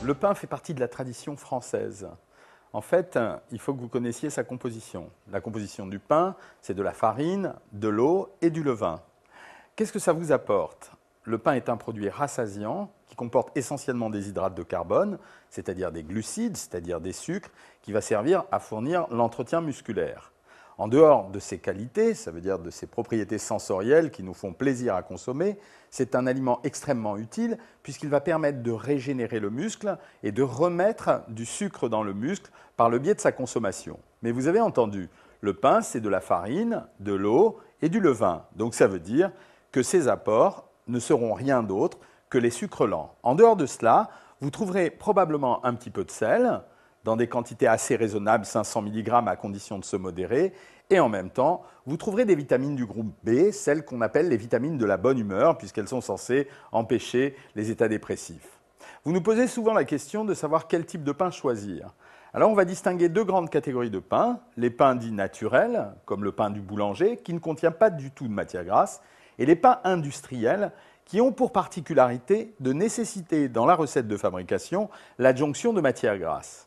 Le pain fait partie de la tradition française. En fait, il faut que vous connaissiez sa composition. La composition du pain, c'est de la farine, de l'eau et du levain. Qu'est-ce que ça vous apporte? Le pain est un produit rassasiant qui comporte essentiellement des hydrates de carbone, c'est-à-dire des glucides, c'est-à-dire des sucres, qui va servir à fournir l'entretien musculaire. En dehors de ses qualités, ça veut dire de ses propriétés sensorielles qui nous font plaisir à consommer, c'est un aliment extrêmement utile puisqu'il va permettre de régénérer le muscle et de remettre du sucre dans le muscle par le biais de sa consommation. Mais vous avez entendu, le pain, c'est de la farine, de l'eau et du levain. Donc ça veut dire que ces apports ne seront rien d'autre que les sucres lents. En dehors de cela, vous trouverez probablement un petit peu de sel, dans des quantités assez raisonnables, 500 mg à condition de se modérer. Et en même temps, vous trouverez des vitamines du groupe B, celles qu'on appelle les vitamines de la bonne humeur, puisqu'elles sont censées empêcher les états dépressifs. Vous nous posez souvent la question de savoir quel type de pain choisir. Alors on va distinguer deux grandes catégories de pain, les pains dits naturels, comme le pain du boulanger, qui ne contient pas du tout de matière grasse, et les pains industriels, qui ont pour particularité de nécessiter dans la recette de fabrication l'adjonction de matière grasse.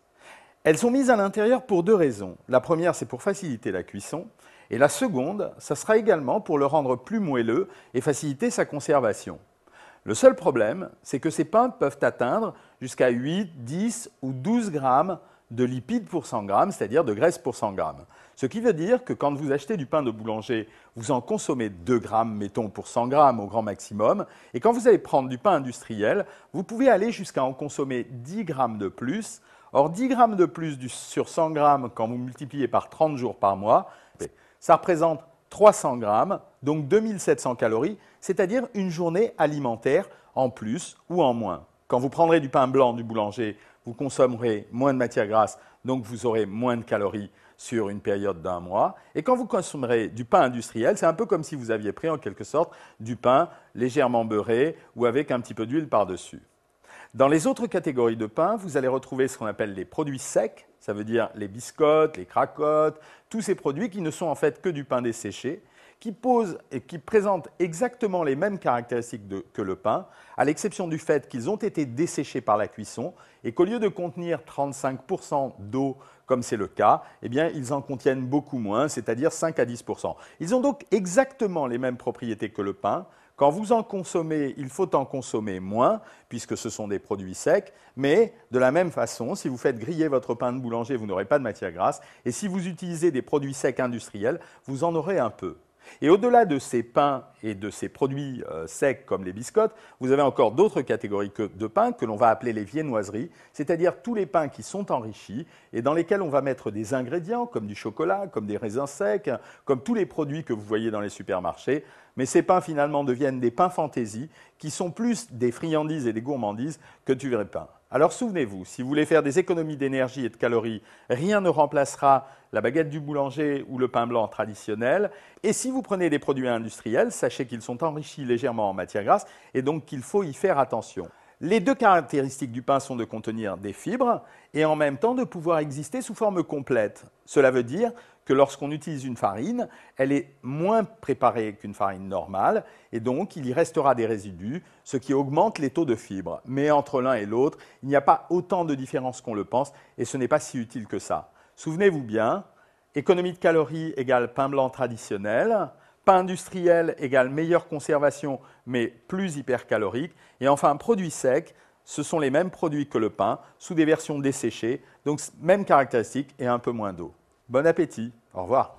Elles sont mises à l'intérieur pour deux raisons. La première, c'est pour faciliter la cuisson. Et la seconde, ça sera également pour le rendre plus moelleux et faciliter sa conservation. Le seul problème, c'est que ces pains peuvent atteindre jusqu'à 8, 10 ou 12 grammes de lipides pour 100 grammes, c'est-à-dire de graisse pour 100 grammes. Ce qui veut dire que quand vous achetez du pain de boulanger, vous en consommez 2 grammes, mettons, pour 100 grammes au grand maximum. Et quand vous allez prendre du pain industriel, vous pouvez aller jusqu'à en consommer 10 grammes de plus. Or, 10 grammes de plus sur 100 grammes, quand vous multipliez par 30 jours par mois, ça représente 300 grammes, donc 2700 calories, c'est-à-dire une journée alimentaire en plus ou en moins. Quand vous prendrez du pain blanc du boulanger, vous consommerez moins de matière grasse, donc vous aurez moins de calories sur une période d'un mois. Et quand vous consommerez du pain industriel, c'est un peu comme si vous aviez pris en quelque sorte du pain légèrement beurré ou avec un petit peu d'huile par-dessus. Dans les autres catégories de pain, vous allez retrouver ce qu'on appelle les produits secs, ça veut dire les biscottes, les cracottes, tous ces produits qui ne sont en fait que du pain desséché, qui posent et qui présentent exactement les mêmes caractéristiques que le pain, à l'exception du fait qu'ils ont été desséchés par la cuisson et qu'au lieu de contenir 35% d'eau, comme c'est le cas, eh bien, ils en contiennent beaucoup moins, c'est-à-dire 5 à 10%. Ils ont donc exactement les mêmes propriétés que le pain. Quand vous en consommez, il faut en consommer moins, puisque ce sont des produits secs, mais de la même façon, si vous faites griller votre pain de boulanger, vous n'aurez pas de matière grasse, et si vous utilisez des produits secs industriels, vous en aurez un peu. Et au-delà de ces pains et de ces produits secs comme les biscottes, vous avez encore d'autres catégories de pains que l'on va appeler les viennoiseries, c'est-à-dire tous les pains qui sont enrichis et dans lesquels on va mettre des ingrédients comme du chocolat, comme des raisins secs, comme tous les produits que vous voyez dans les supermarchés. Mais ces pains finalement deviennent des pains fantaisie qui sont plus des friandises et des gourmandises que du vrai pain. Alors souvenez-vous, si vous voulez faire des économies d'énergie et de calories, rien ne remplacera la baguette du boulanger ou le pain blanc traditionnel. Et si vous prenez des produits industriels, sachez qu'ils sont enrichis légèrement en matière grasse et donc qu'il faut y faire attention. Les deux caractéristiques du pain sont de contenir des fibres et en même temps de pouvoir exister sous forme complète. Cela veut dire que lorsqu'on utilise une farine, elle est moins préparée qu'une farine normale et donc il y restera des résidus, ce qui augmente les taux de fibres. Mais entre l'un et l'autre, il n'y a pas autant de différence qu'on le pense et ce n'est pas si utile que ça. Souvenez-vous bien, économie de calories égale pain blanc traditionnel, pain industriel égale meilleure conservation mais plus hypercalorique. Et enfin, produits secs, ce sont les mêmes produits que le pain, sous des versions desséchées, donc mêmes caractéristiques et un peu moins d'eau. Bon appétit, au revoir.